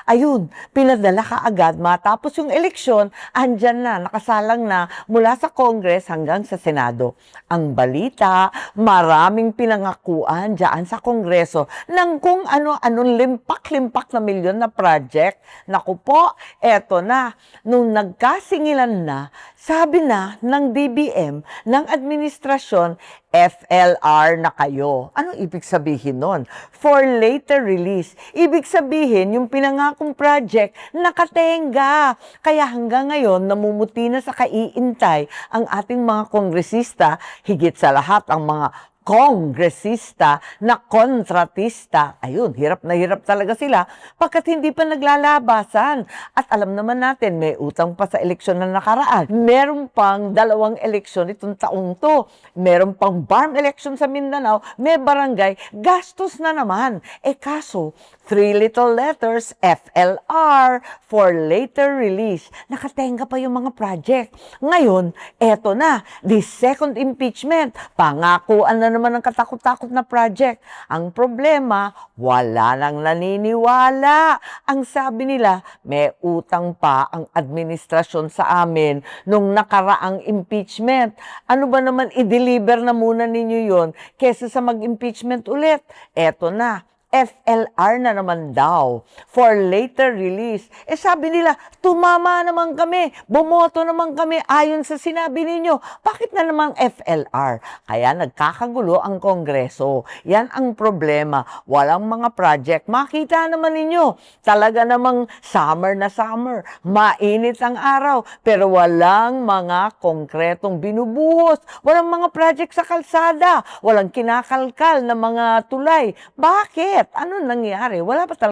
Ayun, pinadala kaagad matapos yung eleksyon, andyan na, nakasalang na mula sa Congress hanggang sa Senado. Ang balita, maraming pinangakuan dyan sa Kongreso ng kung ano-anong limpak-limpak na milyon na project. Naku po, eto na, nung nagkasingilan na, sabi na ng DBM, ng administrasyon, FLR na kayo. Ano ibig sabihin nun? For later release. Ibig sabihin, yung pinangakong project, nakatenga. Kaya hanggang ngayon, namumuti na sa kaiintay ang ating mga kongresista, higit sa lahat ang mga kongresista na kontratista. Ayun, hirap na hirap talaga sila pagkat hindi pa naglalabasan. At alam naman natin, may utang pa sa eleksyon na nakaraan. Meron pang 2 eleksyon itong taong to. Meron pang barm election sa Mindanao, may barangay, gastos na naman. Kaso, 3 little letters, FLR, for later release. Nakatenga pa yung mga project. Ngayon, eto na, the second impeachment. Pangakuan na naman ng katakot-takot na project. Ang problema, wala nang naniniwala. Ang sabi nila, may utang pa ang administrasyon sa amin nung nakaraang impeachment. Ano ba naman, i-deliver na muna ninyo yon kesa sa mag-impeachment ulit. Eto na. FLR na naman daw for later release. Sabi nila, tumama naman kami, bumoto naman kami ayon sa sinabi ninyo. Bakit na namang FLR? Kaya nagkakagulo ang Kongreso. Yan ang problema. Walang mga project. Makita naman ninyo, talaga namang summer na summer. Mainit ang araw, pero walang mga konkretong binubuhos. Walang mga project sa kalsada. Walang kinakalkal na mga tulay. Bakit? Ano nangyari? Wala pa talaga